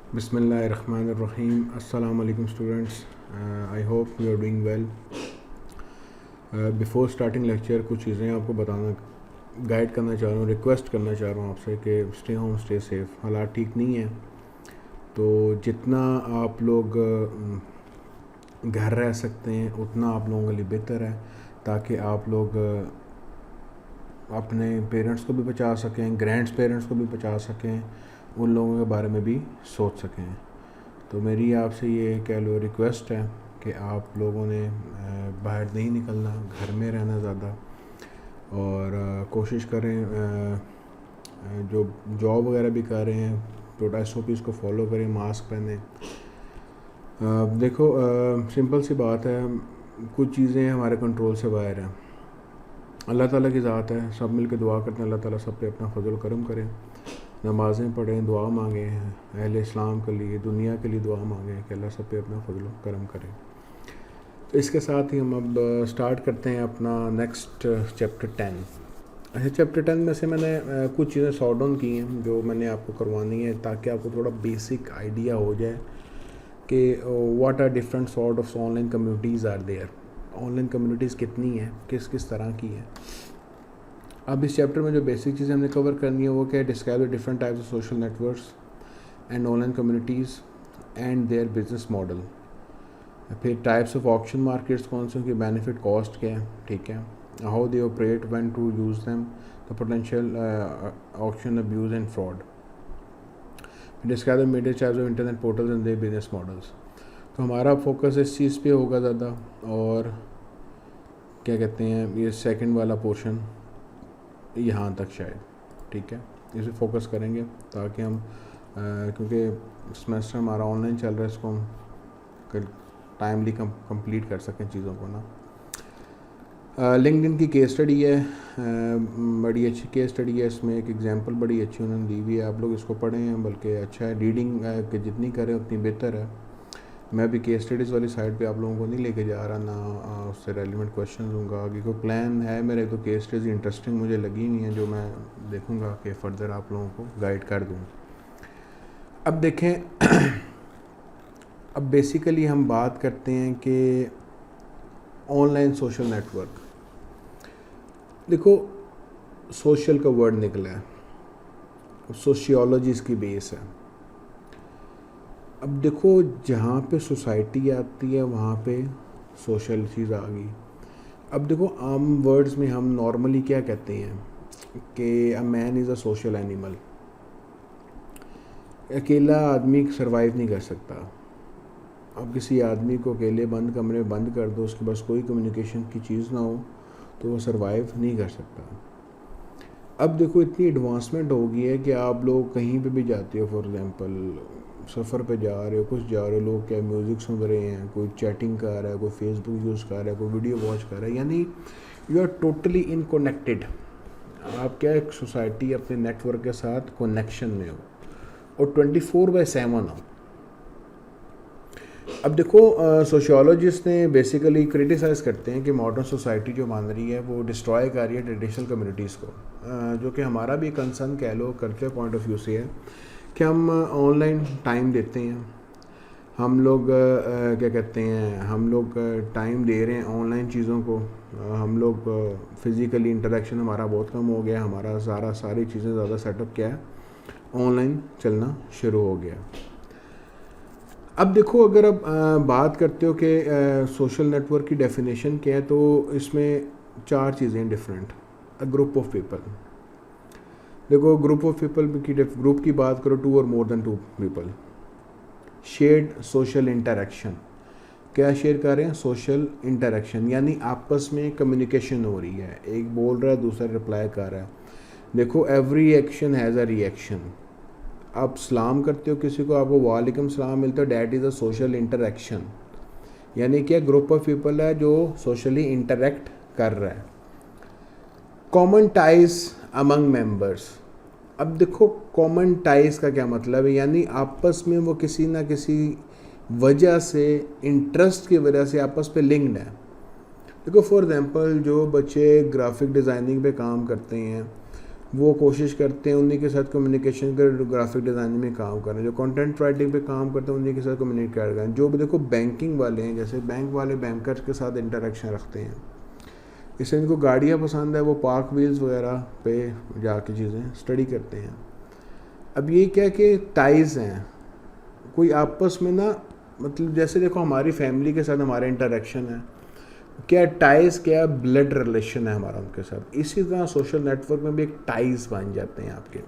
बिस्मिल्लाहिर्रहमानिर्रहीम। अस्सलाम वालेकुम students, I hope you are doing well. Before starting lecture कुछ चीज़ें आपको बताना, गाइड करना चाह रहा हूँ, रिक्वेस्ट करना चाह रहा हूँ आपसे कि स्टे होम, स्टे सेफ़। हालात ठीक नहीं है तो जितना आप लोग घर रह सकते हैं उतना आप लोगों के लिए बेहतर है, ताकि आप लोग अपने पेरेंट्स को भी बचा सकें, ग्रैंड्स पेरेंट्स को भी बचा सकें, उन लोगों के बारे में भी सोच सकें। तो मेरी आपसे ये कह लो रिक्वेस्ट है कि आप लोगों ने बाहर नहीं निकलना, घर में रहना ज़्यादा, और कोशिश करें जो जॉब वगैरह भी कर रहे हैं तो SOPs को फॉलो करें, मास्क पहने। देखो सिंपल सी बात है, कुछ चीज़ें हमारे कंट्रोल से बाहर हैं। अल्लाह ताला की ज़ात है, सब मिल के दुआ करते हैं अल्लाह ताला सब पे अपना फजल करम करें, नमाज़ें पढ़ें, दुआ मांगें, अहले इस्लाम के लिए, दुनिया के लिए दुआ मांगें कि अल्लाह सब पे अपना फजल करम करें। तो इसके साथ ही हम अब स्टार्ट करते हैं अपना नेक्स्ट चैप्टर 10। अच्छा, चैप्टर 10 में से मैंने कुछ चीज़ें सॉर्ट डाउन की हैं जो मैंने आपको करवानी है, ताकि आपको थोड़ा बेसिक आइडिया हो जाए कि what are different sort of online communities are there. Online communities कितनी हैं, किस किस तरह की हैं। अब इस चैप्टर में जो बेसिक चीज़ें हमने कवर करनी है वो क्या है, describe the different types of social networks and online communities and their business model. फिर टाइप्स ऑफ ऑक्शन मार्केट्स कौन से, उनकी बेनिफिट कॉस्ट क्या है, ठीक है, how they operate, when to use them, the potential auction abuse and fraud. Describe the media types of internet portals and their business models. तो हमारा फोकस इस चीज़ पे होगा ज़्यादा, और क्या कहते हैं ये सेकंड वाला पोर्शन यहाँ तक शायद, ठीक है, इसे फोकस करेंगे ताकि हम क्योंकि सेमेस्टर हमारा ऑनलाइन चल रहा है, इसको हम टाइमली कंप्लीट कर सकें चीज़ों को ना। लिंक्डइन की केस स्टडी है, बड़ी अच्छी केस स्टडी है, इसमें एक एग्जांपल बड़ी अच्छी उन्होंने दी हुई है, आप लोग इसको पढ़ें, बल्कि अच्छा है, रीडिंग कि जितनी करें उतनी बेहतर है। मैं भी केस स्टडीज़ वाली साइड पे आप लोगों को नहीं लेके जा रहा, ना उससे रेलिवेंट क्वेश्चन दूंगा। आगे को प्लान है मेरे, तो केस स्टडीज़ इंटरेस्टिंग मुझे लगी नहीं है, जो मैं देखूंगा कि फ़र्दर आप लोगों को गाइड कर दूँ। अब देखें अब बेसिकली हम बात करते हैं कि ऑनलाइन सोशल नेटवर्क। देखो सोशल का वर्ड निकला है, सोशियोलॉजी इसकी बेस है। अब देखो जहाँ पे सोसाइटी आती है वहाँ पे सोशल चीज़ आ गई। अब देखो आम वर्ड्स में हम नॉर्मली क्या कहते हैं कि a man is a social animal. अकेला आदमी सर्वाइव नहीं कर सकता। अब किसी आदमी को अकेले बंद कमरे में बंद कर दो, उसके पास कोई कम्युनिकेशन की चीज़ ना हो, तो वो सर्वाइव नहीं कर सकता। अब देखो इतनी एडवांसमेंट हो गई है कि आप लोग कहीं पे भी जाते हो, फॉर एग्जांपल सफ़र पे जा रहे हो, कुछ जा रहे हो, लोग क्या म्यूज़िक सुन रहे हैं, कोई चैटिंग कर रहा है, कोई फेसबुक यूज़ कर रहा है, कोई वीडियो वॉच कर रहा है, यानी you are totally in connected. आप क्या एक सोसाइटी अपने नेटवर्क के साथ कनेक्शन में हो और 24/7 हो। अब देखो सोशियोलॉजिस्ट ने बेसिकली क्रिटिसाइज़ करते हैं कि मॉडर्न सोसाइटी जो मान रही है वो डिस्ट्रॉय कर रही है ट्रेडिशनल कम्युनिटीज़ को, जो कि हमारा भी कंसर्न कह लो कल्चर पॉइंट ऑफ व्यू से है कि हम ऑनलाइन टाइम देते हैं, हम लोग क्या कहते हैं, हम लोग टाइम दे रहे हैं ऑनलाइन चीज़ों को, हम लोग फिज़िकली इंटरेक्शन हमारा बहुत कम हो गया, हमारा सारी चीज़ें ज़्यादा सेटअप क्या है ऑनलाइन चलना शुरू हो गया। अब देखो अगर आप बात करते हो कि सोशल नेटवर्क की डेफिनेशन क्या है, तो इसमें 4 चीज़ें different. A group of people. देखो ग्रुप ऑफ पीपल की ग्रुप की बात करो, 2 और more than 2 people. Shared social interaction, क्या शेयर कर रहे हैं, सोशल इंटरेक्शन, यानी आपस में कम्युनिकेशन हो रही है, एक बोल रहा है दूसरा रिप्लाई कर रहा है। देखो every action has a reaction. आप सलाम करते हो किसी को, आपको वालेकुम सलाम मिलता है, that is a social interaction, यानी क्या ग्रुप ऑफ पीपल है जो सोशली इंटरेक्ट कर रहा है। Common ties among members. अब देखो कॉमन टाइज का क्या मतलब है, यानी आपस में वो किसी ना किसी वजह से, इंटरेस्ट की वजह से आपस पे लिंक्ड है। देखो फॉर एग्जांपल जो बच्चे ग्राफिक डिज़ाइनिंग पे काम करते हैं, वो कोशिश करते हैं उन्हीं के साथ कम्युनिकेशन कर, ग्राफिक डिज़ाइनिंग में काम करें। जो कंटेंट राइटिंग पे काम करते हैं उन्हीं के साथ कम्युनिकेट करें। जो भी देखो बैंकिंग वाले हैं, जैसे बैंक वाले बैंकर्स के साथ इंटरेक्शन रखते हैं, इससे इनको गाड़ियाँ पसंद है, वो पार्क व्हील्स वगैरह पे जाके चीज़ें स्टडी करते हैं। अब ये क्या कि टाइज़ हैं, कोई आपस में ना, मतलब जैसे देखो हमारी फैमिली के साथ हमारा इंटरेक्शन है, क्या टाइज़, क्या ब्लड रिलेशन है हमारा उनके साथ, इसी तरह सोशल नेटवर्क में भी एक टाइज़ बन जाते हैं आपके।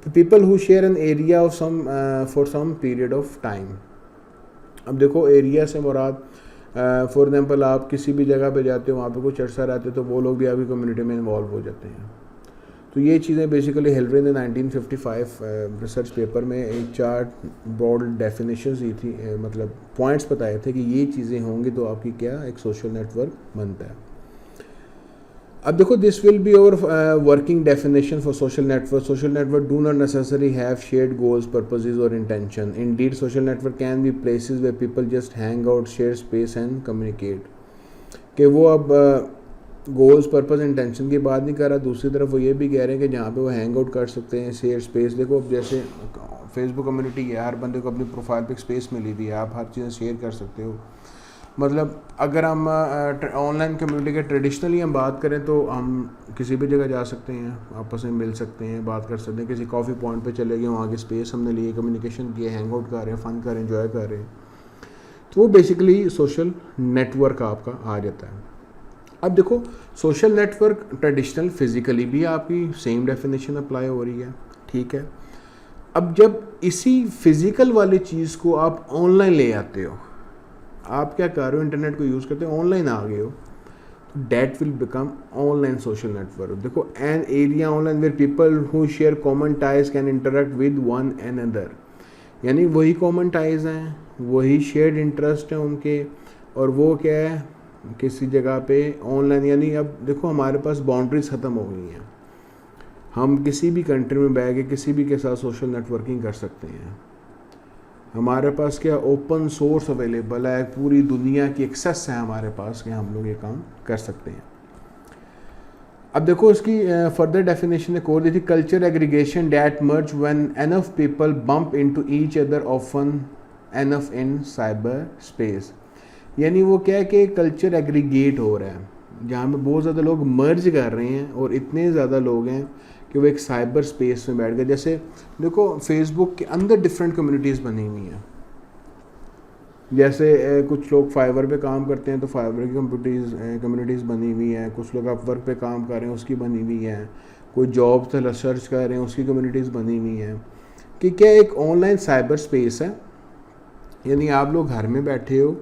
तो people who share an area of some for some period of time. अब देखो एरिया से मुराद फॉर एग्जांपल आप किसी भी जगह पे जाते हो, वहाँ पे कुछ अर्सा रहते हो, तो वो लोग भी आपकी कम्युनिटी में इन्वॉल्व हो जाते हैं। तो ये चीज़ें बेसिकली हिलरी ने 1955 रिसर्च पेपर में एक 4 ब्रॉड डेफिनेशंस दी थी, मतलब पॉइंट्स बताए थे कि ये चीज़ें होंगी तो आपकी क्या एक सोशल नेटवर्क बनता है। अब देखो this will be our working definition for social network. Social network do not necessary have shared goals, purposes और intention. Indeed social network can be places where people just hang out, share space and communicate. कि वो अब goals, purpose, intention की बात नहीं कर रहा, दूसरी तरफ वो ये भी कह रहे हैं कि जहाँ पे वो हैंग आउट कर सकते हैं, शेयर स्पेस। देखो अब जैसे फेसबुक कम्युनिटी है, हर बंदे को अपनी प्रोफाइल पे स्पेस मिली हुई है, आप हर चीज़ें शेयर कर सकते हो। मतलब अगर हम ऑनलाइन कम्युनिटी के ट्रेडिशनली हम बात करें तो हम किसी भी जगह जा सकते हैं, आपस में मिल सकते हैं, बात कर सकते हैं, किसी कॉफ़ी पॉइंट पे चले गए, वहाँ की स्पेस हमने लिए, कम्युनिकेशन किए, हैंग आउट कर रहे हैं, फ़न कर रहे हैं, इन्जॉय कर रहे हैं, तो वो बेसिकली सोशल नेटवर्क आपका आ जाता है। अब देखो सोशल नेटवर्क ट्रेडिशनल फिज़िकली भी आपकी सेम डेफिनेशन अप्लाई हो रही है, ठीक है। अब जब इसी फिज़िकल वाली चीज़ को आप ऑनलाइन ले आते हो, आप क्या कर रहे हो, इंटरनेट को यूज़ करते हो, ऑनलाइन आ गए हो, तो that will become online social network. देखो an area online where people who share common ties can interact with one another. यानी वही कॉमन टाइज हैं, वही शेयर्ड इंटरेस्ट हैं उनके, और वो क्या है किसी जगह पे ऑनलाइन। यानी अब देखो हमारे पास बाउंड्रीज ख़त्म हो गई हैं, हम किसी भी कंट्री में बैठ के किसी भी के साथ सोशल नेटवर्किंग कर सकते हैं। हमारे पास क्या ओपन सोर्स अवेलेबल है, पूरी दुनिया की एक्सेस है हमारे पास कि हम लोग ये काम कर सकते हैं। अब देखो इसकी फर्दर डेफिनेशन एक और दी थी, culture aggregation that merge when enough people bump into each other often enough in cyber space. यानी वो क्या है कि कल्चर एग्रीगेट हो रहा है, जहाँ पे बहुत ज़्यादा लोग मर्ज कर रहे हैं और इतने ज़्यादा लोग हैं कि वो एक साइबर स्पेस में बैठ गए। जैसे देखो फेसबुक के अंदर डिफरेंट कम्युनिटीज़ बनी हुई हैं, जैसे कुछ लोग फाइवर पे काम करते हैं तो फाइवर की कम्युनिटीज़ बनी हुई हैं, कुछ लोग अपवर्क पे काम कर रहे हैं उसकी बनी हुई हैं, कोई जॉब सर्च कर रहे हैं उसकी कम्युनिटीज़ बनी हुई हैं। कि क्या एक ऑनलाइन साइबर स्पेस है, यानी आप लोग घर में बैठे हो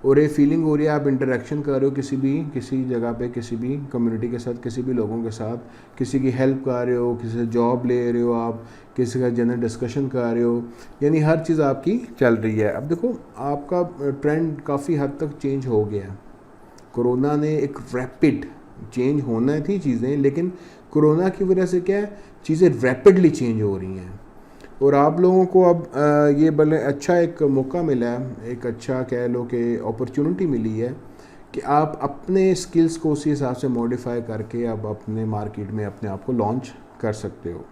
और ये फीलिंग हो रही है आप इंटरेक्शन कर रहे हो किसी जगह पे, किसी भी कम्युनिटी के साथ, किसी भी लोगों के साथ, किसी की हेल्प कर रहे हो, किसी से जॉब ले रहे हो आप, किसी का जनरल डिस्कशन कर रहे हो, यानी हर चीज़ आपकी चल रही है। अब देखो आपका ट्रेंड काफ़ी हद तक चेंज हो गया। कोरोना ने एक रैपिड चेंज होना थी चीज़ें, लेकिन कोरोना की वजह से क्या है चीज़ें रैपिडली चेंज हो रही हैं और आप लोगों को अब ये भले अच्छा एक मौका मिला है, एक अच्छा कह लो कि अपॉर्चुनिटी मिली है कि आप अपने स्किल्स को उसी हिसाब से मॉडिफाई करके अब अपने मार्केट में अपने आप को लॉन्च कर सकते हो।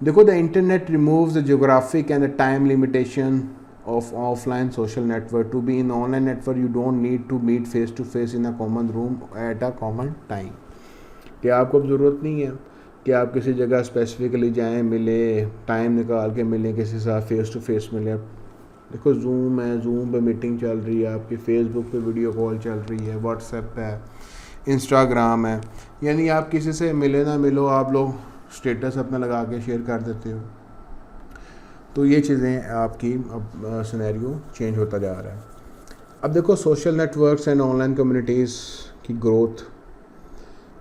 देखो the internet removes the geographic and the time limitation of offline social network. To be in online network you don't need to meet face to face in a common room at a common time. कि आपको अब ज़रूरत नहीं है कि आप किसी जगह स्पेसिफिकली जाएं, मिले, टाइम निकाल के मिलें, किसी साथ फेस टू फेस मिलें। देखो जूम है, जूम पे मीटिंग चल रही है आपकी, फेसबुक पे वीडियो कॉल चल रही है, व्हाट्सएप है, इंस्टाग्राम है, यानी आप किसी से मिले ना मिलो आप लोग स्टेटस अपना लगा के शेयर कर देते हो। तो ये चीज़ें आपकी अब सिनेरियो चेंज होता जा रहा है। अब देखो social networks and online communities की ग्रोथ।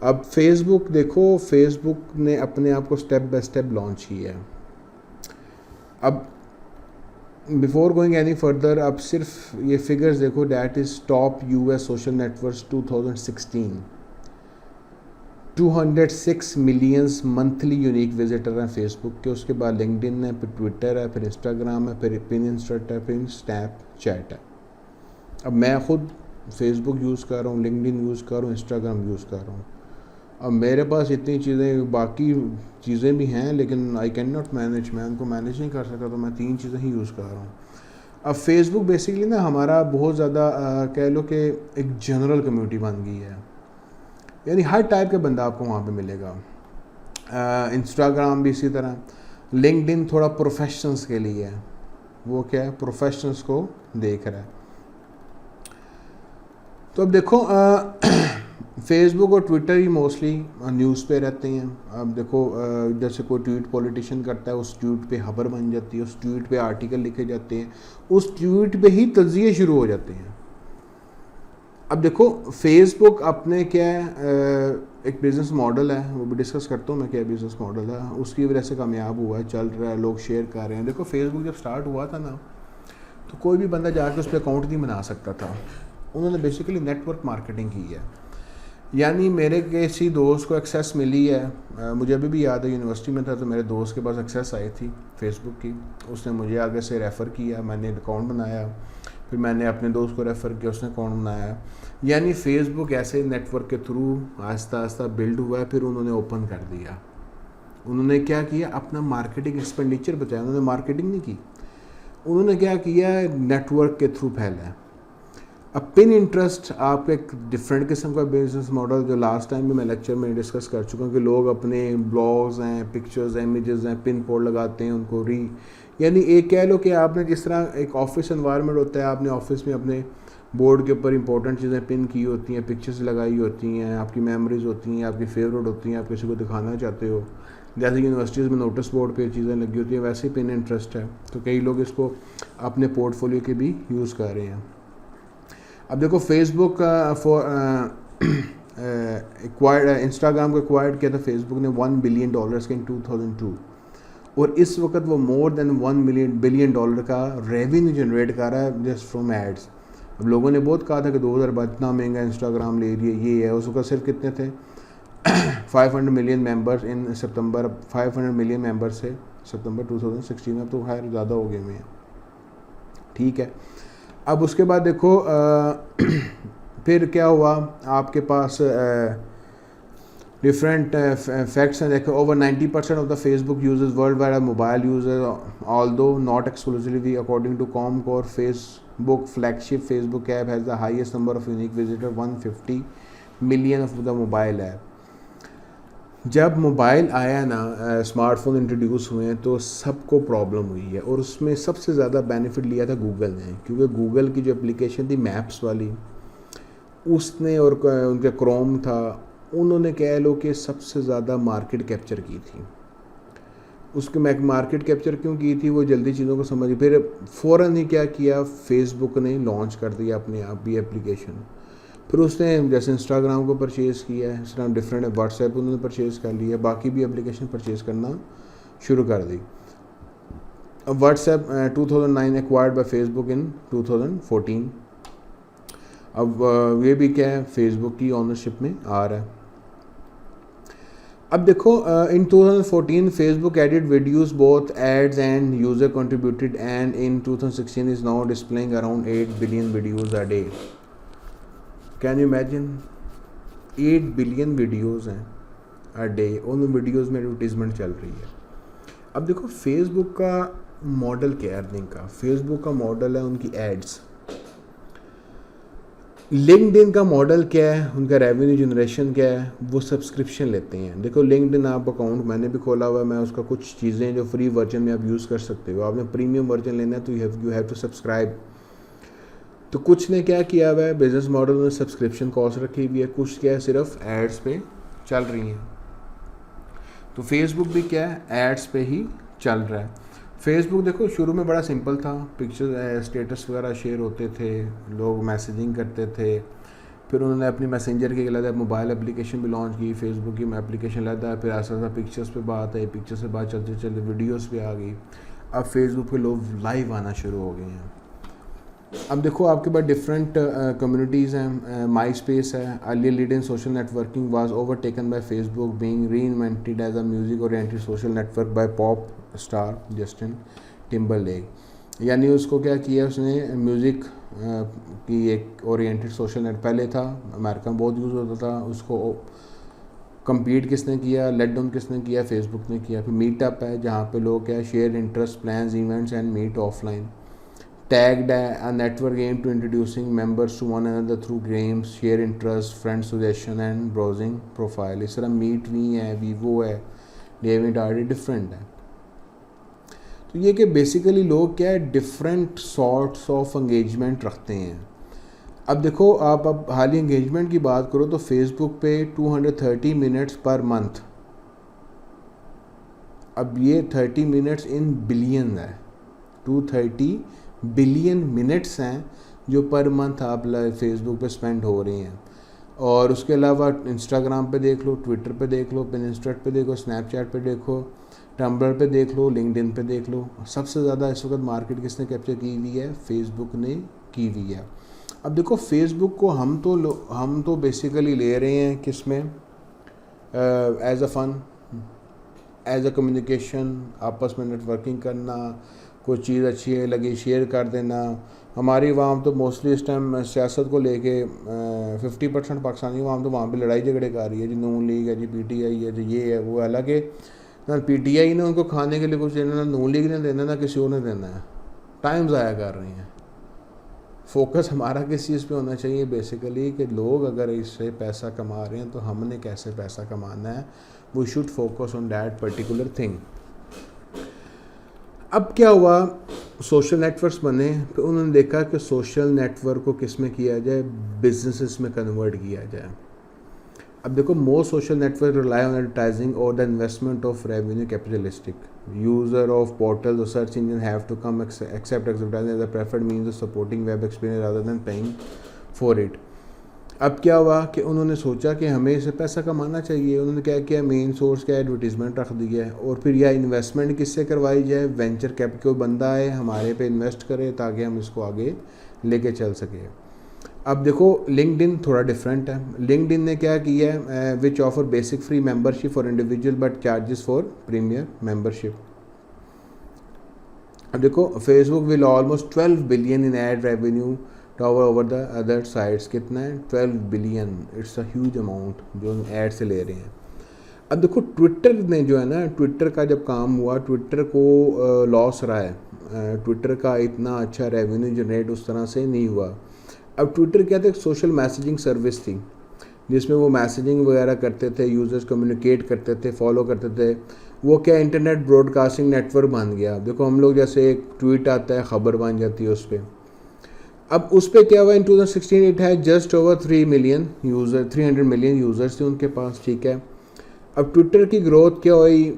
अब फेसबुक देखो, फेसबुक ने अपने आप को स्टेप बाय स्टेप लॉन्च किया है। अब बिफोर गोइंग एनी फर्दर, अब सिर्फ ये फिगर्स देखो, that is top US social networks 2016। 206 millions monthly unique visitor हैं फेसबुक के, उसके बाद लिंक्डइन है, फिर ट्विटर है, फिर इंस्टाग्राम है, फिर पिनिस्ट्रेट है, फिर स्नैपचैट है। अब मैं खुद फेसबुक यूज़ कर रहा हूँ, लिंक्डइन यूज़ कर रहा हूँ, इंस्टाग्राम यूज़ कर रहा हूँ। अब मेरे पास इतनी चीज़ें, बाकी चीज़ें भी हैं, लेकिन आई कैन नॉट मैनेज, मैं उनको मैनेज नहीं कर सकता, तो मैं 3 चीज़ें ही यूज़ कर रहा हूँ। अब फेसबुक बेसिकली ना हमारा बहुत ज़्यादा कह लो कि एक जनरल कम्युनिटी बन गई है, यानी हर टाइप का बंदा आपको वहाँ पे मिलेगा। इंस्टाग्राम भी इसी तरह। लिंक्डइन थोड़ा प्रोफेशनल्स के लिए है, वो क्या है, प्रोफेशनल्स को देख रहा है। तो अब देखो फेसबुक और ट्विटर ही मोस्टली न्यूज़ पे रहते हैं। अब देखो जैसे कोई ट्वीट पॉलिटिशियन करता है, उस ट्वीट पे खबर बन जाती है, उस ट्वीट पे आर्टिकल लिखे जाते हैं, उस ट्वीट पे ही तज्जिए शुरू हो जाते हैं। अब देखो फेसबुक अपने क्या है, एक बिज़नेस मॉडल है, वो भी डिस्कस करता हूँ मैं क्या बिज़नेस मॉडल है, उसकी वजह से कामयाब हुआ है, चल रहा है, लोग शेयर कर रहे हैं। देखो फेसबुक जब स्टार्ट हुआ था ना, तो कोई भी बंदा जाकर उस पर अकाउंट नहीं बना सकता था। उन्होंने बेसिकली नेटवर्क मार्केटिंग की है, यानी मेरे किसी दोस्त को एक्सेस मिली है, मुझे अभी भी याद है यूनिवर्सिटी में था तो मेरे दोस्त के पास एक्सेस आई थी फेसबुक की, उसने मुझे आगे से रेफ़र किया, मैंने अकाउंट बनाया, फिर मैंने अपने दोस्त को रेफ़र किया, उसने अकाउंट बनाया। यानी फेसबुक ऐसे नेटवर्क के थ्रू आहिस्ता आहिस्ता बिल्ड हुआ है, फिर उन्होंने ओपन कर दिया। उन्होंने क्या किया, अपना मार्केटिंग एक्सपेंडिचर बचाया, उन्होंने मार्केटिंग नहीं की, उन्होंने क्या किया, नेटवर्क के थ्रू फैला। अब पिन इंटरेस्ट आपका एक डिफरेंट किस्म का बिजनेस मॉडल, जो लास्ट टाइम भी मैं लेक्चर में डिस्कस कर चुका हूँ कि लोग अपने ब्लॉग्स हैं, पिक्चर्स, इमेजेस हैं, पिन कोड लगाते हैं, उनको यानी एक कह लो कि आपने जिस तरह एक ऑफिस एनवायरनमेंट होता है, आपने ऑफिस में अपने बोर्ड के ऊपर इंपॉर्टेंट चीज़ें पिन की होती हैं, पिक्चर्स लगाई होती हैं, आपकी मेमोरीज होती हैं, आपकी फेवरेट होती हैं, आप किसी को दिखाना चाहते हो, जैसे यूनिवर्सिटीज़ में नोटिस बोर्ड पे चीज़ें लगी होती हैं, वैसे ही पिन इंटरेस्ट है, तो कई लोग इसको अपने पोर्टफोलियो के भी यूज़ कर रहे हैं। अब देखो फेसबुक फॉर एक्वायर्ड, इंस्टाग्राम को एक्वायर्ड किया था फेसबुक ने $1 बिलियन के इन 2002, और इस वक्त वो मोर देन $1 बिलियन का रेवेन्यू जनरेट कर रहा है जस्ट फ्रॉम एड्स। अब लोगों ने बहुत कहा था कि 2022 इतना महंगा इंस्टाग्राम ले रही है, ये है, उस वक्त सिर्फ कितने थे 500 million members in September, 500 million members से सितंबर 2016 में, तो खैर ज़्यादा हो गए हैं, ठीक है। अब उसके बाद देखो फिर क्या हुआ, आपके पास डिफरेंट फैक्ट्स हैं। देखो over 90% of the Facebook users world wide are mobile users, although not exclusively according to comScore. Facebook flagship Facebook app has the highest number of unique visitor, 150 million of the mobile app. जब mobile आया ना, smartphone introduce हुए हैं, तो सबको problem हुई है, और उसमें सबसे ज़्यादा बेनिफिट लिया था गूगल ने, क्योंकि गूगल की जो एप्लीकेशन थी मैप्स वाली, उसने, और उनका क्रोम था, उन्होंने कह लो कि सबसे ज़्यादा मार्केट कैप्चर की थी। उसके मार्केट कैप्चर क्यों की थी, वो जल्दी चीज़ों को समझ, फिर फ़ौरन ही क्या किया, फेसबुक ने लॉन्च कर दिया अपने आप भी एप्लीकेशन। फिर उसने जैसे इंस्टाग्राम को परचेज़ किया है, इस तरह डिफरेंट व्हाट्सएप उन्होंने परचेज़ कर लिया, बाकी भी एप्लीकेशन परचेज़ करना शुरू कर दी। अब व्हाट्सएप 2009 एक्वायर्ड बाय फेसबुक इन 2014। अब ये भी क्या है, फेसबुक की ऑनरशिप में आ रहा है। अब देखो in 2014 Facebook added videos both ads and user contributed, and in 2016 is now displaying around 8 billion videos a day. Can you imagine, 8 billion videos हैं अ डे, उन वीडियोज़ में एडवर्टीजमेंट चल रही है। अब देखो फेसबुक का मॉडल क्या है अर्निंग का, फेसबुक का मॉडल है उनकी एड्स। लिंक्डइन का मॉडल क्या है, उनका रेवेन्यू जनरेशन क्या है, वो सब्सक्रिप्शन लेते हैं। देखो लिंक्डइन आप अकाउंट मैंने भी खोला हुआ है, मैं उसका कुछ चीज़ें जो फ्री वर्जन में आप यूज़ कर सकते हो, आपने प्रीमियम वर्जन लेना है तो यू हैव टू सब्सक्राइब। तो कुछ ने क्या किया हुआ है, बिजनेस मॉडल में सब्सक्रिप्शन कॉस्ट रखी हुई है, कुछ क्या है सिर्फ एड्स पे चल रही हैं। तो फेसबुक भी क्या है, एड्स पे ही चल रहा है। फेसबुक देखो शुरू में बड़ा सिंपल था, पिक्चर स्टेटस वगैरह शेयर होते थे, लोग मैसेजिंग करते थे, फिर उन्होंने अपनी मैसेंजर के अलग मोबाइल एप्लीकेशन भी लॉन्च की, फेसबुक की एप्लीकेशन लाता है, फिर ऐसा ऐसा पिक्चर्स पे बात आई, पिक्चर से बात चलते चलते वीडियोस पे आ गई, अब फेसबुक पे लोग लाइव आना शुरू हो गए हैं। अब देखो आपके पास डिफरेंट कम्युनिटीज़ हैं, माई स्पेस है, earlier lead in social networking was overtaken by Facebook, being reinvented as a music oriented social network by pop star Justin Timberlake. यानी उसको क्या किया उसने, म्यूज़िक की एक ओरिएंटेड सोशल नेट पहले था, अमेरिका में बहुत यूज़ होता था, उसको compete किसने किया, लेट डाउन किसने किया, फेसबुक ने किया। फिर मीटअप है जहाँ पे लोग क्या share interest plans events and meet offline. Tagged है a network aim to introducing members to one another through games, share interest, friend suggestion and browsing profile. इस तरह मीट भी है, वीवो है, डेविड आर डिफरेंट है। तो ये कि बेसिकली लोग क्या है डिफरेंट सॉर्ट्स ऑफ एंगेजमेंट रखते हैं। अब देखो आप अब हाली एंगेजमेंट की बात करो तो फेसबुक पे 230 मिनट्स पर मंथ, अब ये 30 मिनट्स इन बिलियन है, 230 बिलियन मिनट्स हैं जो पर मंथ आप फेसबुक पे स्पेंड हो रही हैं। और उसके अलावा इंस्टाग्राम पे देख लो, ट्विटर पे देख लो, पिनिस्ट्रेट पे देखो, स्नैपचैट पे देखो, टम्बलर पे देख लो, लिंक्डइन पे देख लो। सबसे ज़्यादा इस वक्त मार्केट किसने कैप्चर की हुई है, फेसबुक ने की हुई है। अब देखो फेसबुक को हम तो बेसिकली ले रहे हैं किस में, as a fun, as a communication, आपस में नेटवर्किंग करना, कुछ चीज़ अच्छी है लगी शेयर कर देना। हमारी अवाम तो मोस्टली इस टाइम सियासत को लेके 50% पाकिस्तानी अवाम तो वहाँ पे लड़ाई झगड़े कर रही है जी, नून लीग है जी, PTI है जी, ये है वो। हालांकि ना PTI ने उनको खाने के लिए कुछ देना, ना नून लीग ने देना, ना किसी और ने देना है, टाइम ज़ाया कर रही हैं। फोकस हमारा किस चीज़ पे होना चाहिए बेसिकली कि लोग अगर इससे पैसा कमा रहे हैं तो हमने कैसे पैसा कमाना है, we should focus on that particular thing. अब क्या हुआ, सोशल नेटवर्क्स बने तो उन्होंने देखा कि सोशल नेटवर्क को किस में किया जाए, बिजनेसेस में कन्वर्ट किया जाए। अब देखो most social network rely on advertising और the investment of revenue capitalistic user of portal और search engine have to come accept advertising as a preferred means of supporting web experience rather than paying for it. अब क्या हुआ कि उन्होंने सोचा कि हमें इसे पैसा कमाना चाहिए। उन्होंने क्या किया, मेन सोर्स क्या एडवर्टीज़मेंट रख दिया है। और फिर यह इन्वेस्टमेंट किससे करवाई जाए, वेंचर कैपिटल कोई बंदा है हमारे पे इन्वेस्ट करे ताकि हम इसको आगे लेके चल सकें। अब देखो लिंक्डइन थोड़ा डिफरेंट है। लिंक्डइन ने क्या किया है, which offer basic free membership for individual but charges for premier membership. अब देखो Facebook will almost 12 billion in ad revenue tower over the other sites. कितना है, 12 billion, it's a huge amount जो ऐड से ले रहे हैं। अब देखो ट्विटर ने जो है ना, ट्विटर का जब काम हुआ, ट्विटर को लॉस रहा है, ट्विटर का इतना अच्छा रेवेन्यू जनरेट उस तरह से नहीं हुआ। अब ट्विटर क्या था, एक सोशल मैसेजिंग सर्विस थी जिसमें वो मैसेजिंग वगैरह करते थे, यूज़र्स कम्युनिकेट करते थे, फॉलो करते थे। वो क्या इंटरनेट ब्रॉडकास्टिंग नेटवर्क बन गया। देखो हम लोग जैसे एक ट्वीट आता है खबर बन जाती है उस पर। अब उस पर क्या हुआ, इन 2016 इट है जस्ट ओवर 300 मिलियन यूज़र्स थे उनके पास, ठीक है। अब ट्विटर की ग्रोथ क्या हुई,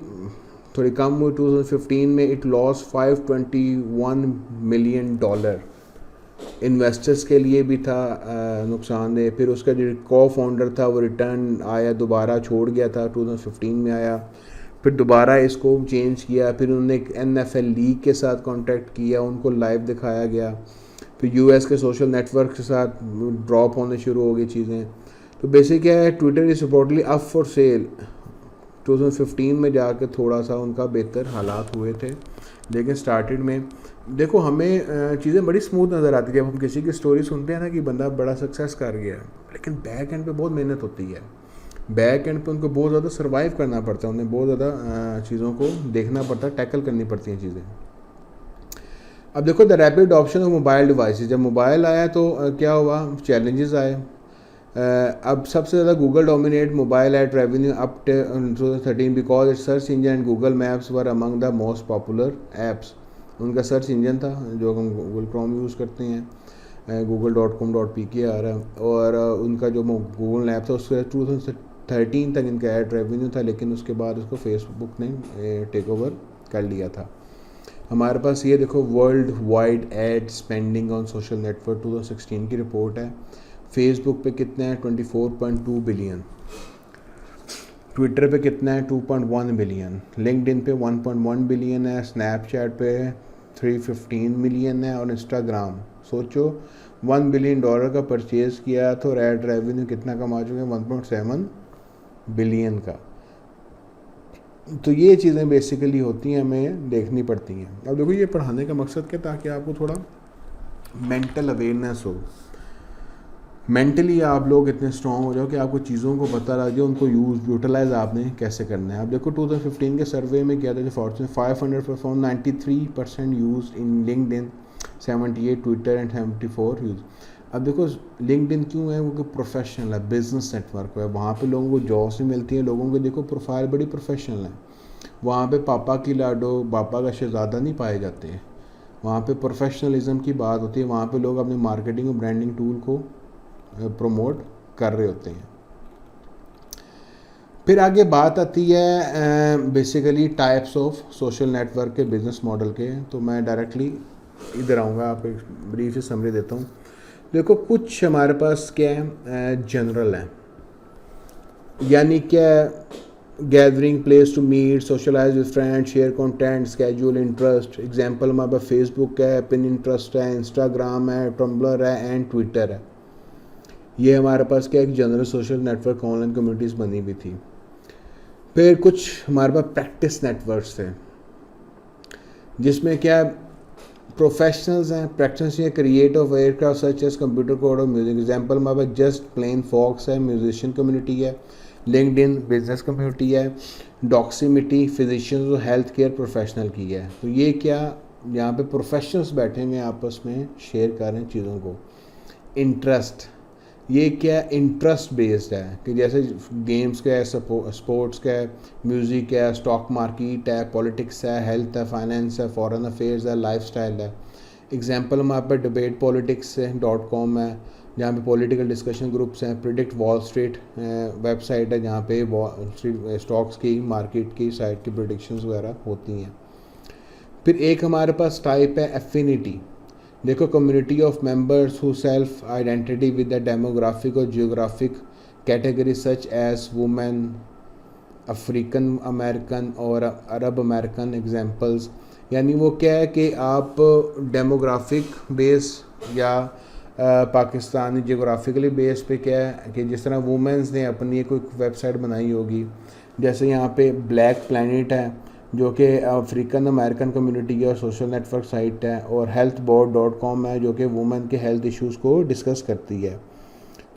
थोड़ी कम हुई। 2015 में इट लॉस $521 मिलियन। इन्वेस्टर्स के लिए भी था नुकसानदेह। फिर उसका जो को फाउंडर था वो रिटर्न आया, दोबारा छोड़ गया था, 2015 में आया, फिर दोबारा इसको चेंज किया। फिर उन्होंने NFL लीग के साथ कॉन्टैक्ट किया, उनको लाइव दिखाया गया। फिर US के सोशल नेटवर्क के साथ ड्रॉप होने शुरू हो गई चीज़ें। तो बेसिक क्या है, Twitter is reportedly up for sale. 2015 में जाकर थोड़ा सा उनका बेहतर हालात हुए थे, लेकिन स्टार्टेड में देखो हमें चीज़ें बड़ी स्मूथ नज़र आती है जब हम किसी की स्टोरी सुनते हैं ना कि बंदा बड़ा सक्सेस कर गया, लेकिन बैक एंड पे बहुत मेहनत होती है। बैक एंड पे उनको बहुत ज़्यादा सर्वाइव करना पड़ता है, उन्हें बहुत ज़्यादा चीज़ों को देखना पड़ता है, टैकल करनी पड़ती हैं चीज़ें। अब देखो the rapid option of mobile devices, जब मोबाइल आया तो क्या हुआ, चैलेंजेस आए। अब सबसे ज़्यादा Google dominate mobile ad revenue up 2013 because it's search engine and Google maps were among the most popular apps. उनका सर्च इंजन था जो हम गूगल क्रोम यूज़ करते हैं, google.com.pk आ रहा है, और उनका जो गूगल मैप था उसके 2013 तक इनका ऐड रेवेन्यू था, लेकिन उसके बाद उसको फेसबुक ने टेक ओवर कर लिया था। हमारे पास ये देखो worldwide ad spending on social network 2016 की रिपोर्ट है। फेसबुक पे कितना है, 24.2 बिलियन। ट्विटर पे कितना है, 2.1 बिलियन। लिंक्डइन पे 1.1 बिलियन है। स्नैपचैट पे 315 मिलियन है। और इंस्टाग्राम सोचो $1 बिलियन का परचेज़ किया तो एड रेवेन्यू कितना कमा चुके हैं, 1.7 बिलियन का। तो ये चीज़ें बेसिकली होती हैं, हमें देखनी पड़ती हैं। अब देखो ये पढ़ाने का मकसद क्या, ताकि आपको थोड़ा मेंटल अवेयरनेस हो मेंटली आप लोग इतने स्ट्रॉन्ग हो जाओ कि आपको चीज़ों को पता लग जाए, उनको यूटिलाइज आपने कैसे करना है। आप देखो 2015 के सर्वे में क्या था कि फॉर्चून 500 पर phone 93% use in LinkedIn, 78 Twitter and 74 use. अब देखो लिंक्डइन क्यों है, वो प्रोफेशनल है, बिजनेस नेटवर्क है, वहाँ पे लोगों को जॉब्स भी मिलती हैं, लोगों के देखो प्रोफाइल बड़ी प्रोफेशनल है। वहाँ पे पापा की लाडो बापा का शहजादा नहीं पाए जाते हैं, वहाँ पे प्रोफेशनलिज्म की बात होती है, वहाँ पे लोग अपने मार्केटिंग और ब्रांडिंग टूल को प्रमोट कर रहे होते हैं। फिर आगे बात आती है basically types of social network के बिजनेस मॉडल के। तो मैं डायरेक्टली इधर आऊँगा, आपको एक ब्रीफ से समरी देता हूँ। देखो कुछ हमारे पास क्या है, जनरल है, यानी क्या, gathering place to meet, socialise with friends, share content, schedule interest. Example हमारे पास फेसबुक है, पिनिंटरेस्ट है, इंस्टाग्राम है, टम्बलर है एंड ट्विटर है। ये हमारे पास क्या एक general social network online communities बनी हुई थी। फिर कुछ हमारे पास प्रैक्टिस नेटवर्क्स थे, जिसमें क्या प्रोफेशनल्स हैं, प्रैक्टिस या creative aircraft such as computer code और म्यूजिक। एग्जांपल हमारे पास जस्ट प्लेन फॉक्स है, म्यूजिशियन कम्युनिटी है, लिंक्डइन बिजनेस कम्युनिटी है, डॉक्सीमिटी फिजिशियंस और हेल्थ केयर प्रोफेशनल की है। तो ये क्या, यहाँ पे प्रोफेशनल्स बैठे हुए आपस में शेयर कर रहे हैं चीज़ों को। इंटरेस्ट, ये क्या इंटरेस्ट बेस्ड है कि जैसे गेम्स का है, स्पोर्ट्स का है, म्यूज़िक है, स्टॉक मार्केट है, पॉलिटिक्स है, हेल्थ है, फाइनेंस है, फॉरेन अफेयर्स है, लाइफस्टाइल है। एग्जांपल हमारे पास डिबेट पॉलिटिक्स .com है, जहाँ पे पॉलिटिकल डिस्कशन ग्रुप्स हैं। प्रिडिक्ट वॉल स्ट्रीट वेबसाइट है, जहाँ पे वॉल स्ट्रीट स्टॉक्स की मार्केट की साइड की प्रिडिक्शंस वगैरह होती हैं। फिर एक हमारे पास टाइप है एफिनिटी। देखो community of members who self identity with the demographic और जियोग्राफिक कैटेगरी सच एज वुमेन, अफ्रीकन अमेरिकन और अरब अमेरिकन एग्जांपल्स। यानी वो क्या है कि आप डेमोग्राफिक बेस या पाकिस्तानी जियोग्राफिकली बेस पे क्या है कि जिस तरह वुमेंस ने अपनी कोई वेबसाइट बनाई होगी, जैसे यहाँ पे ब्लैक प्लैनेट है जो कि अफ्रीकन अमेरिकन कम्युनिटी है और सोशल नेटवर्क साइट है, और healthboard.com है जो कि वुमेन के हेल्थ इश्यूज़ को डिस्कस करती है।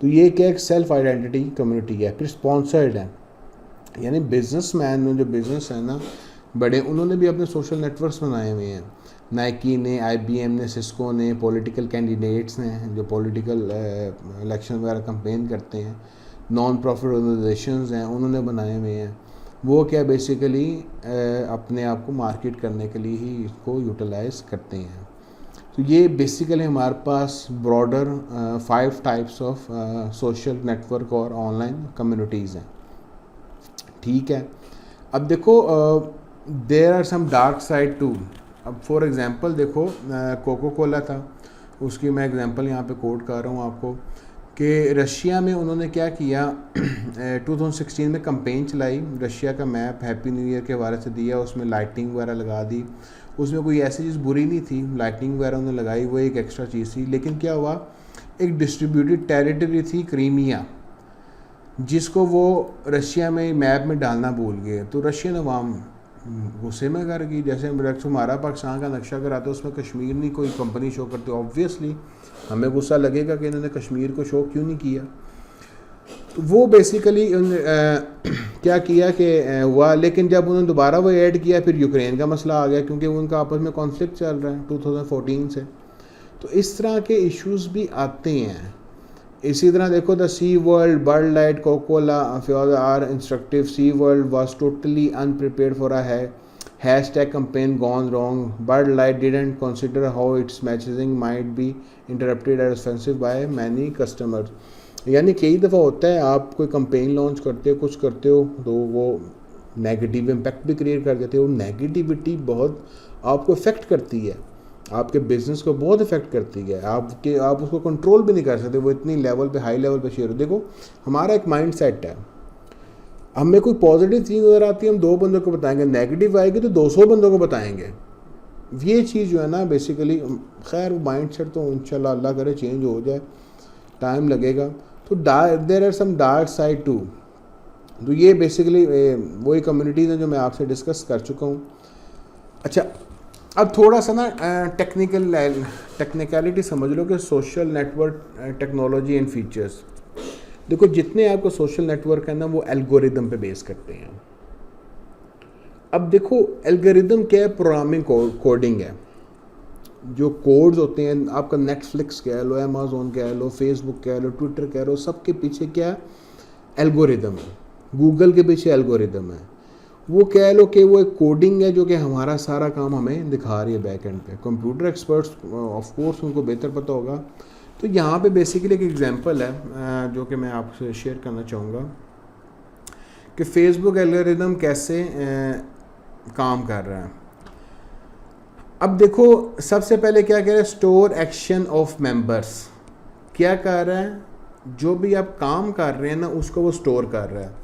तो ये क्या एक सेल्फ आइडेंटिटी कम्युनिटी है। फिर स्पॉन्सर्ड है, यानी बिजनेसमैन जो बिजनेस है ना बड़े, उन्होंने भी अपने सोशल नेटवर्क्स बनाए हुए हैं। नाइकी ने, IBM ने, सिस्को ने, पॉलिटिकल कैंडिडेट्स ने जो पॉलिटिकल इलेक्शन वगैरह कंपेन करते हैं, नॉन प्रॉफिट ऑर्गेनाइजेशंस हैं, उन्होंने बनाए हुए हैं। वो क्या बेसिकली अपने आप को मार्केट करने के लिए ही इसको यूटिलाइज करते हैं। तो ये बेसिकली हमारे पास broader 5 types of social network और ऑनलाइन कम्युनिटीज़ हैं। ठीक है, अब देखो there are some dark side too. अब फॉर एग्जांपल देखो कोको कोला था, उसकी मैं एग्जांपल यहाँ पे कोट कर रहा हूँ आपको कि रशिया में उन्होंने क्या किया 2016 में कंपेन चलाई, रशिया का मैप हैप्पी न्यू ईयर के हवाले से दिया, उसमें लाइटिंग वगैरह लगा दी। उसमें कोई ऐसी चीज़ बुरी नहीं थी, लाइटिंग वगैरह उन्होंने लगाई, वो एक एक्स्ट्रा चीज़ थी। लेकिन क्या हुआ, एक डिस्ट्रीब्यूटेड टेरिटरी थी क्रीमिया, जिसको वो रशिया में मैप में डालना भूल गए। तो रशियन अवाम गुस्से में कर गई। जैसे हमारा पाकिस्तान का नक्शा कराते हैं उसमें कश्मीर नहीं कोई कंपनी शो करती, ऑब्वियसली हमें गुस्सा लगेगा कि इन्होंने कश्मीर को शो क्यों नहीं किया। तो वो बेसिकली क्या किया कि हुआ, लेकिन जब उन्होंने दोबारा वो ऐड किया फिर यूक्रेन का मसला आ गया, क्योंकि उनका आपस में कॉन्फ्लिक्ट चल रहा है 2014 से। तो इस तरह के इश्यूज भी आते हैं। इसी तरह देखो the SeaWorld, Bud Light, Coca Cola are instructive. SeaWorld was totally unprepared for a hashtag campaign gone wrong. Bud Light didn't consider how its messaging might be interrupted as offensive by many customers. यानी कई दफ़ा होता है आप कोई campaign launch करते हो, कुछ करते हो, तो वो नेगेटिव इम्पैक्ट भी क्रिएट कर देते हो। नेगेटिविटी बहुत आपको इफ़ेक्ट करती है, आपके बिजनेस को बहुत इफेक्ट करती है, आप उसको कंट्रोल भी नहीं कर सकते, वो इतनी लेवल पे, हाई लेवल पे शेयर हो। देखो हमारा एक माइंड सेट है, हमें कोई पॉजिटिव चीज़ नज़र आती है हम 2 बंदों को बताएंगे, नेगेटिव आएगी तो 200 बंदों को बताएंगे। ये चीज़ जो है ना बेसिकली, खैर माइंड सेट तो इंशाल्लाह अल्लाह करे चेंज हो जाए, टाइम लगेगा। तो there are some dark side too. तो ये बेसिकली वही कम्युनिटीज़ हैं जो मैं आपसे डिस्कस कर चुका हूँ। अच्छा, अब थोड़ा सा ना टेक्निकलिटी समझ लो कि social network technology and features. देखो जितने आपको सोशल नेटवर्क है ना वो एल्गोरिदम पे बेस करते हैं। अब देखो एल्गोरिदम क्या है, प्रोग्रामिंग कोडिंग है। जो कोड्स होते हैं, आपका नेटफ्लिक्स कह लो, अमेज़ोन कह लो, फेसबुक कह लो, ट्विटर कह लो, सबके पीछे क्या एल्गोरिदम है। गूगल के पीछे एल्गोरिदम है। वो कह लो कि वो एक कोडिंग है जो कि हमारा सारा काम हमें दिखा रही है बैक एंड पे। कंप्यूटर एक्सपर्ट्स ऑफ कोर्स उनको बेहतर पता होगा। तो यहाँ पे बेसिकली एक एग्जांपल है जो कि मैं आपसे शेयर करना चाहूँगा कि फेसबुक एल्गोरिदम कैसे काम कर रहा है। अब देखो सबसे पहले क्या कह रहा है, स्टोर एक्शन ऑफ मेंबर्स। क्या कर रहा है, जो भी आप काम कर रहे हैं ना उसको वो स्टोर कर रहा है।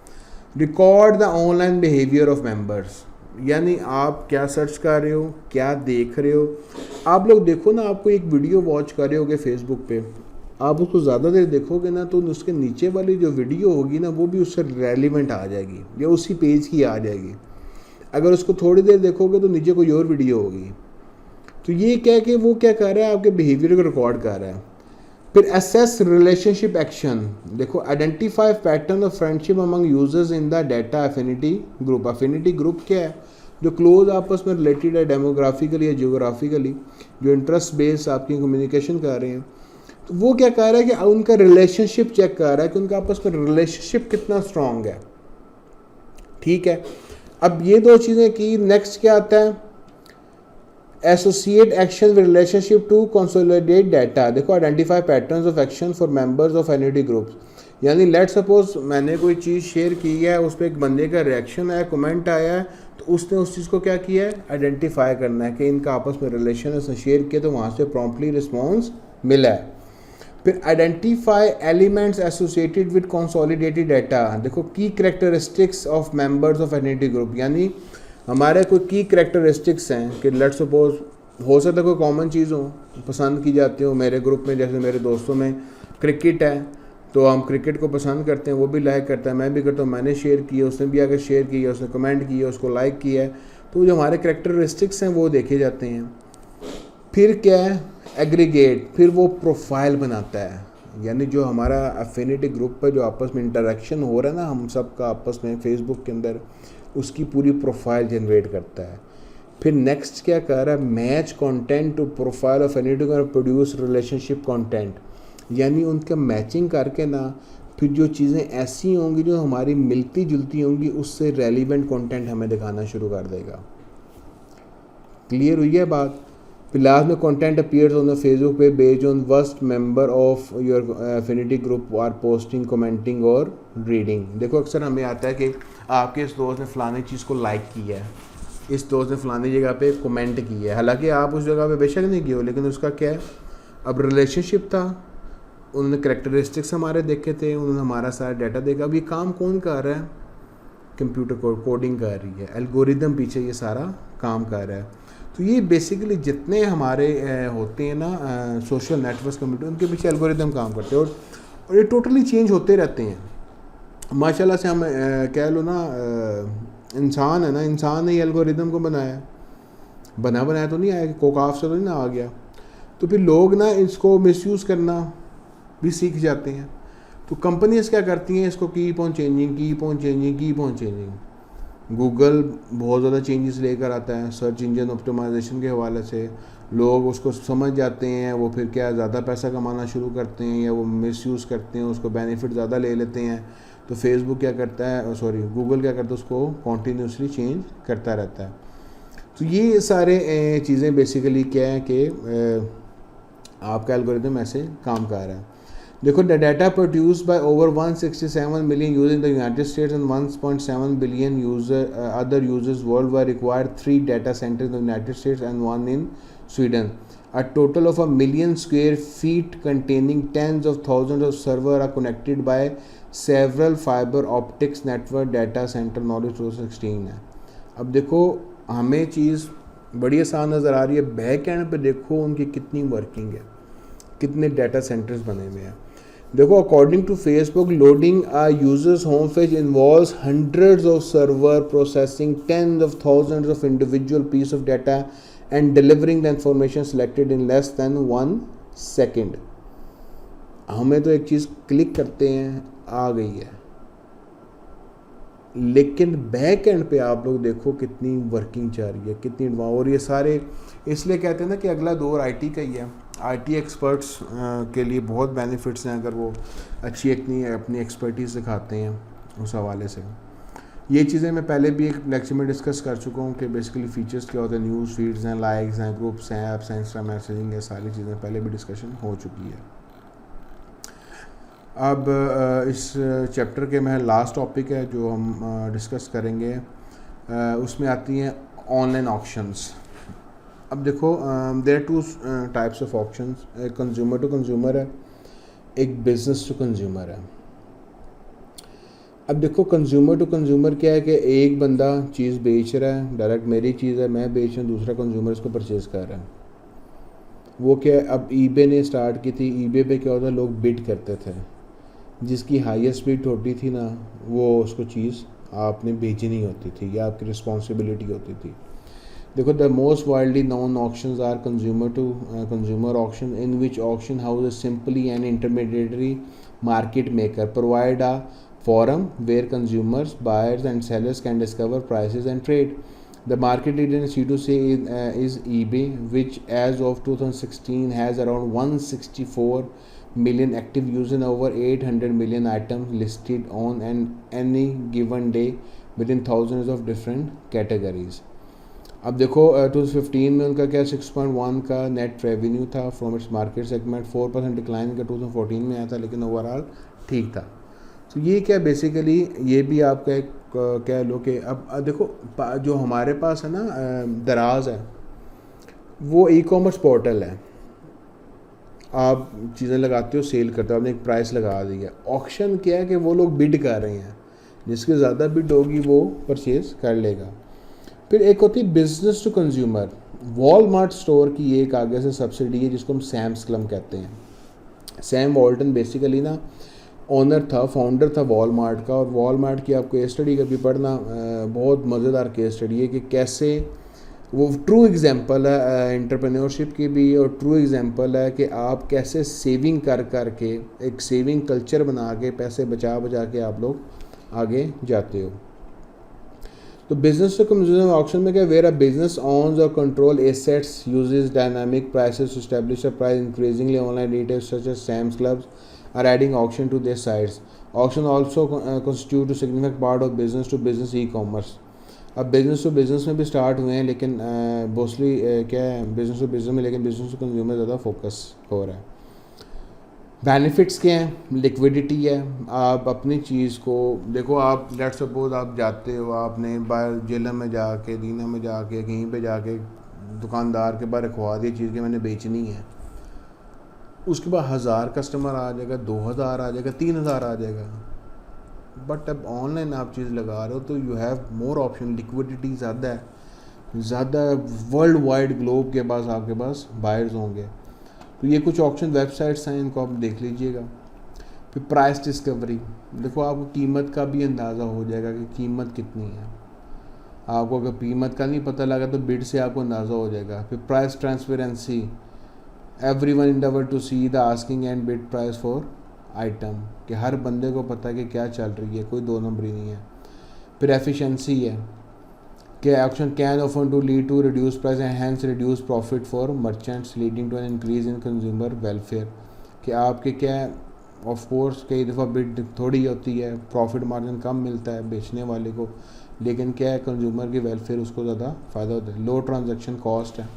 Record the online behaviour of members, यानी आप क्या सर्च कर रहे हो, क्या देख रहे हो। आप लोग देखो ना, आपको एक वीडियो वॉच कर रहे होगे फेसबुक पे, आप उसको ज़्यादा देर देखोगे ना तो उसके नीचे वाली जो वीडियो होगी ना वो भी उससे रेलिवेंट आ जाएगी या उसी पेज की आ जाएगी। अगर उसको थोड़ी देर देखोगे तो नीचे कोई और वीडियो होगी। तो ये क्या है कि वो क्या कर रहा है, आपके बिहेवियर को रिकॉर्ड कर रहा है। फिर असेस रिलेशनशिप एक्शन। देखो identify pattern of friendship among users in the data affinity group. Affinity group क्या है, जो क्लोज आपस में रिलेटेड है डेमोग्राफिकली या जियोग्राफिकली, जो इंटरेस्ट बेस्ड आपकी कम्युनिकेशन कर रहे हैं। तो वो क्या कर रहा है कि उनका रिलेशनशिप चेक कर रहा है कि उनका आपस में रिलेशनशिप कितना स्ट्रांग है। ठीक है, अब ये दो चीज़ें की। नेक्स्ट क्या आता है, associate action with relationship to consolidate data. देखो identify patterns of action for members of affinity groups. यानी लेट सपोज मैंने कोई चीज़ शेयर की है, उस पर एक बंदे का रिएक्शन आया, कमेंट आया है, तो उसने उस चीज़ को क्या किया है, आइडेंटिफाई करना है कि इनका आपस में रिलेशन है, उसने शेयर किया तो वहाँ से प्रॉम्प्टली रिस्पॉन्स मिला है। फिर identify elements associated with consolidated data. देखो की characteristics of members of affinity group, यानी हमारे कोई की कैरेक्टरिस्टिक्स हैं कि लेट सपोज हो सकता है कोई कॉमन चीज़ हो, पसंद की जाती हो। मेरे ग्रुप में जैसे मेरे दोस्तों में क्रिकेट है तो हम क्रिकेट को पसंद करते हैं, वो भी लाइक करता है, मैं भी करता हूँ। मैंने शेयर किया, उसने भी अगर शेयर किया, उसने कमेंट किया, उसको लाइक किया है, तो जो हमारे कैरेक्टरिस्टिक्स हैं वो देखे जाते हैं। फिर क्या है, एग्रीगेट। फिर वो प्रोफाइल बनाता है, यानी जो हमारा एफिनिटी ग्रुप पर जो आपस में इंटरेक्शन हो रहा है ना हम सब का आपस में फेसबुक के अंदर, उसकी पूरी प्रोफाइल जनरेट करता है। फिर नेक्स्ट क्या कर रहा है, match content to profile of affinity group, produce relationship content. यानी उनका मैचिंग करके ना फिर जो चीज़ें ऐसी होंगी जो हमारी मिलती जुलती होंगी उससे रेलिवेंट कंटेंट हमें दिखाना शुरू कर देगा। क्लियर हुई है बात। फिर लास्ट में content appears on the Facebook पे based on worst member of your affinity group are posting, commenting और रीडिंग। देखो अक्सर हमें आता है कि आपके इस दोस्त ने फलानी चीज़ को लाइक किया है, इस दोस्त ने फलानी जगह पे कमेंट किया है, हालांकि आप उस जगह पे बेशक नहीं किए हो, लेकिन उसका क्या है, अब रिलेशनशिप था, उन्होंने कैरेक्टरिस्टिक्स हमारे देखे थे, उन्होंने हमारा सारा डाटा देखा। अब ये काम कौन कर रहा है, कंप्यूटर कोडिंग कर रही है, एल्गोरिदम पीछे ये सारा काम कर रहा है। तो ये बेसिकली जितने हमारे होते हैं ना सोशल नेटवर्क कंप्यूटर, उनके पीछे एल्गोरिदम काम करते हैं और ये टोटली चेंज होते रहते हैं। माशाल्लाह से हम कह लो ना इंसान है ना, इंसान ने एल्गोरिदम को बनाया, बनाया तो नहीं आया, कोकाफ से तो नहीं ना आ गया। तो फिर लोग ना इसको मिसयूज़ करना भी सीख जाते हैं। तो कंपनीज क्या करती हैं, इसको कीप ऑन चेंजिंग। गूगल बहुत ज़्यादा चेंजेस लेकर आता है सर्च इंजन ऑप्टिमाइजेशन के हवाले से। लोग उसको समझ जाते हैं, वो फिर क्या ज़्यादा पैसा कमाना शुरू करते हैं या वो मिसयूज़ करते हैं, उसको बेनिफिट ज़्यादा ले लेते हैं। तो फेसबुक क्या करता है, गूगल क्या करता है, उसको कॉन्टीन्यूसली चेंज करता रहता है। तो ये सारे चीज़ें बेसिकली क्या है कि आपका एल्गोरिदम ऐसे काम कर रहा है। देखो the data produced by over 167 million users in the United states and 1.7 billion other users world wide require 3 data centres in the United states and 1 in Sweden. A total of 1 million square feet containing tens of thousands of servers are connected by several fiber optics network data center knowledge 2016 है। अब देखो हमें चीज़ बड़ी आसान नज़र आ रही है, back and पे देखो उनकी कितनी वर्किंग है, कितने डाटा सेंटर्स बने हुए हैं। देखो according to Facebook, loading a user's home page involves hundreds of server processing tens of thousands of individual piece of data and delivering the information selected in less than 1 second. हमें तो एक चीज़ click करते हैं आ गई है, लेकिन back and पे आप लोग देखो कितनी वर्किंग चल रही है, कितनी और ये सारे इसलिए कहते हैं ना कि अगला दौर आईटी का ही है। आईटी एक्सपर्ट्स के लिए बहुत बेनिफिट्स हैं अगर वो अच्छी अपनी एक्सपर्टीज दिखाते हैं उस हवाले से। ये चीज़ें मैं पहले भी एक लेक्चर में डिस्कस कर चुका हूँ कि बेसिकली फीचर्स क्या होते हैं, न्यूज़ फीड्स हैं, लाइक्स हैं, ग्रुप्स हैं, ऐप्स हैं, इंस्टा मैसेजिंग है, सारी चीज़ें पहले भी डिस्कशन हो चुकी है। अब इस चैप्टर के में लास्ट टॉपिक है जो हम डिस्कस करेंगे, उसमें आती हैं ऑनलाइन ऑक्शंस। अब देखो there two types of auctions, एक कंज्यूमर टू कंज्यूमर है, एक बिजनेस टू कंज्यूमर है। अब देखो कंज्यूमर टू कंज्यूमर क्या है कि एक बंदा चीज़ बेच रहा है, डायरेक्ट मेरी चीज़ है, मैं बेच रहा हूँ, दूसरा कंज्यूमर इसको परचेज़ कर रहा है। वो क्या, अब ईबे ने स्टार्ट की थी, ईबे पे क्या होता है, लोग बिड करते थे, जिसकी हाईएस्ट बिड होती थी ना वो उसको चीज़ आपने भेजनी होती थी या आपकी रिस्पॉन्सिबिलिटी होती थी। देखो the most widely known auctions are consumer to consumer auction, in which auction house is simply an intermediary market maker provide a forum where consumers, buyers and sellers can discover prices and trade. The market leader in C2C is eBay, which as of 2016 has around 164 million active users and over 800 million items listed on any given day within thousands of different categories. अब देखो 2015 में उनका क्या 6.1 का net revenue था from its market segment, 4% decline का 2014 में आया था, लेकिन ओवरऑल ठीक था। तो ये क्या बेसिकली ये भी आपका एक कह लो कि अब देखो जो हमारे पास है ना दराज है, वो ई कॉमर्स पोर्टल है, आप चीज़ें लगाते हो, सेल करते हो, आपने एक प्राइस लगा दी है। ऑक्शन क्या है कि वो लोग बिड कर रहे हैं, जिसकी ज़्यादा बिड होगी वो परचेज़ कर लेगा। फिर एक होती है business to consumer, Walmart store की एक आगे से सब्सिडी है जिसको हम सैम्स क्लब कहते हैं। सैम वॉल्टन बेसिकली ना ओनर था, फाउंडर था वॉलमार्ट का, और वॉलमार्ट की आप केस स्टडी कभी पढ़ना, बहुत मज़ेदार केस स्टडी है कि कैसे वो ट्रू एग्जांपल है एंटरप्रेन्योरशिप की भी, और ट्रू एग्जांपल है कि आप कैसे सेविंग कर कर के एक सेविंग कल्चर बना के पैसे बचा बचा के आप लोग आगे जाते हो। तो बिजनेस टू कंज्यूमर ऑक्शन में क्या, वेयर अ बिजनेस ऑन्स और control assets uses dynamic prices to establish a price, increasingly online retailers such as Sam's Clubs are adding auction to their sites. Auction also constitute a significant part of business to business e-commerce. अब business to business में भी start हुए हैं, लेकिन mostly क्या है business to business में, लेकिन बिजनेस टू कंज्यूमर ज़्यादा फोकस हो रहा है। बेनिफिट्स क्या हैं, लिक्विडिटी है, आप अपनी चीज़ को देखो, आप लेट सपोज आप जाते हो, आपने बाहर जेलम में जाके, दीना में जाके, कहीं पे जाके दुकानदार के बारे रखवा दी चीज़ के मैंने बेचनी है, उसके बाद 1000 कस्टमर आ जाएगा, 2000 आ जाएगा, 3000 आ जाएगा। बट अब ऑनलाइन आप चीज़ लगा रहे हो तो you have more option, liquidity ज़्यादा है, ज़्यादा वर्ल्ड वाइड ग्लोब के पास आपके पास बायर्स होंगे। तो ये कुछ ऑप्शन वेबसाइट्स हैं, इनको आप देख लीजिएगा। फिर प्राइस डिस्कवरी, देखो आपको कीमत का भी अंदाज़ा हो जाएगा कि कीमत कितनी है। आपको अगर कीमत का नहीं पता लगा तो बिड से आपको अंदाज़ा हो जाएगा। फिर price transparency, everyone endeavor to see the asking and bid price for item, कि हर बंदे को पता है कि क्या चल रही है, कोई दो नंबरी नहीं है। फिर एफिशिएंसी है कि auction can often to lead to reduce price and hence reduce profit for merchants leading to an increase in consumer welfare, कि आपके क्या ऑफ कोर्स कई दफ़ा बिड थोड़ी होती है, प्रॉफिट मार्जिन कम मिलता है बेचने वाले को, लेकिन क्या है कंज्यूमर की वेलफेयर उसको ज़्यादा फ़ायदा होता है। लो ट्रांजैक्शन कॉस्ट है,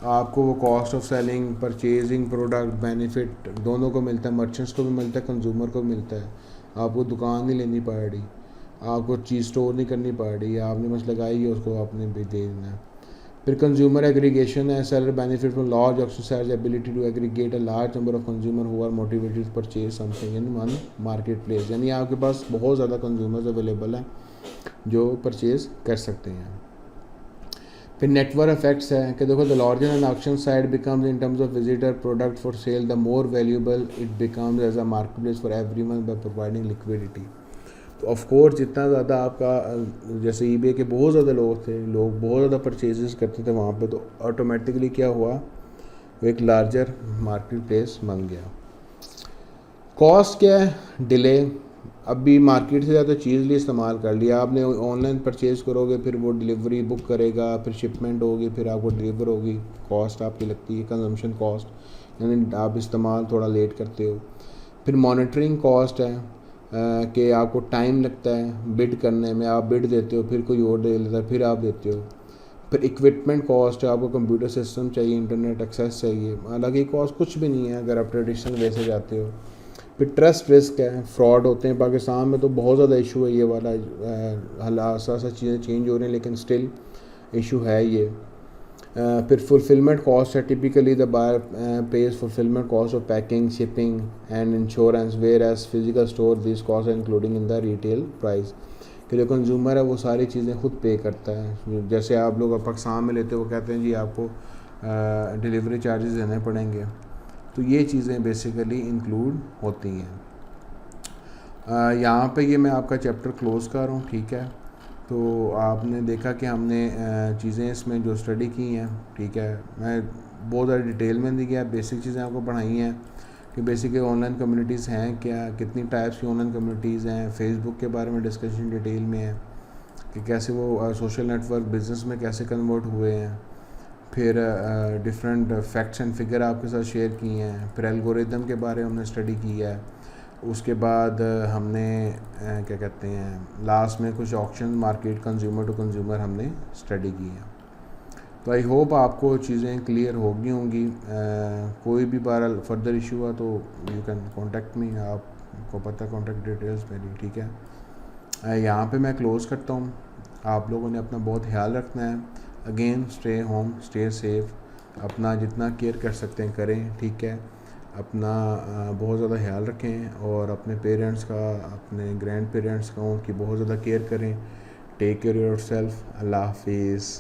आपको वो cost of selling, purchasing, product benefit दोनों को मिलता है, मर्चेंट्स को भी मिलता है, कंज्यूमर को भी मिलता है। आपको दुकान नहीं लेनी पड़ रही, आपको चीज़ स्टोर नहीं करनी पड़ रही, आपने बस लगाई है उसको आपने भी दे देना है। फिर कंज्यूमर एग्रीगेशन है, seller benefit from large exercise ability to aggregate a large number of consumer who are motivated to purchase something in one market place, यानी आपके पास बहुत ज़्यादा कंज्यूमर्स अवेलेबल हैं जो परचेज़ कर सकते हैं। फिर नेटवर्क इफेक्ट्स है कि देखो the larger an auction site becomes in terms of visitor product for sale the more valuable it becomes as a market place for everyone by providing liquidity. Of course जितना ज़्यादा आपका जैसे eBay के बहुत ज़्यादा लोग थे, लोग बहुत ज़्यादा परचेजेस करते थे वहाँ पे, तो ऑटोमेटिकली क्या हुआ, वो एक लार्जर मार्केट प्लेस बन गया। कॉस्ट क्या है, डिले। अभी मार्केट से ज़्यादा चीज़ लिए इस्तेमाल कर लिया आपने, ऑनलाइन परचेज़ करोगे फिर वो डिलीवरी बुक करेगा, फिर शिपमेंट होगी, फिर आपको डिलीवर होगी, कॉस्ट आपकी लगती है, कंजम्पशन कॉस्ट, यानी आप इस्तेमाल थोड़ा लेट करते हो। फिर मॉनिटरिंग कॉस्ट है कि आपको टाइम लगता है बिड करने में, आप बिड देते हो, फिर कोई और दे लेता है, फिर आप देते हो। फिर इक्विपमेंट कॉस्ट है, आपको कंप्यूटर सिस्टम चाहिए, इंटरनेट एक्सेस चाहिए, हालांकि कॉस्ट कुछ भी नहीं है अगर आप ट्रेडिशनल वे से जाते हो। फिर ट्रस्ट रिस्क है, फ्रॉड होते हैं, पाकिस्तान में तो बहुत ज़्यादा इशू है ये वाला, हालात सा चीज़ें चेंज हो रही हैं लेकिन स्टिल इशू है ये। फिर फुलफिलमेंट कॉस्ट है, typically the buyer pays fulfilment cost of packing, shipping and insurance, whereas physical store this cost है including in the retail price, कि जो कंज्यूमर है वो सारी चीज़ें खुद पे करता है। जैसे आप लोग पाकिस्तान में लेते हो, वो कहते हैं जी आपको डिलीवरी चार्जेस देने पड़ेंगे, तो ये चीज़ें बेसिकली इंक्लूड होती हैं। यहाँ पे ये मैं आपका चैप्टर क्लोज़ कर रहा हूँ, ठीक है। तो आपने देखा कि हमने चीज़ें इसमें जो स्टडी की हैं, ठीक है, मैं बहुत ज़्यादा डिटेल में नहीं गया, बेसिक चीज़ें आपको पढ़ाई हैं कि बेसिकली ऑनलाइन कम्युनिटीज़ हैं क्या, कितनी टाइप्स की ऑनलाइन कम्युनिटीज़ हैं, फेसबुक के बारे में डिस्कशन डिटेल में है कि कैसे वो सोशल नेटवर्क बिज़नेस में कैसे कन्वर्ट हुए हैं, फिर डिफरेंट फैक्ट्स एंड फिगर आपके साथ शेयर किए हैं, फिर एल्गोरिदम के बारे में हमने स्टडी की है। उसके बाद हमने क्या कहते हैं, लास्ट में कुछ option market consumer to consumer हमने स्टडी की है। तो आई होप आपको चीज़ें क्लियर हो गई होंगी। कोई भी बार फर्दर इशू हुआ तो यू कैन कॉन्टेक्ट मी, आपको पता कॉन्टेक्ट डिटेल्स मेरी, ठीक है। यहाँ पे मैं क्लोज़ करता हूँ। आप लोगों ने अपना बहुत ख्याल रखना है। Again stay home, stay safe, अपना जितना केयर कर सकते हैं करें, ठीक है। अपना बहुत ज़्यादा ख्याल रखें और अपने पेरेंट्स का, अपने ग्रैंड पेरेंट्स का, उनकी बहुत ज़्यादा केयर करें। Take care yourself. अल्लाह हाफिज़।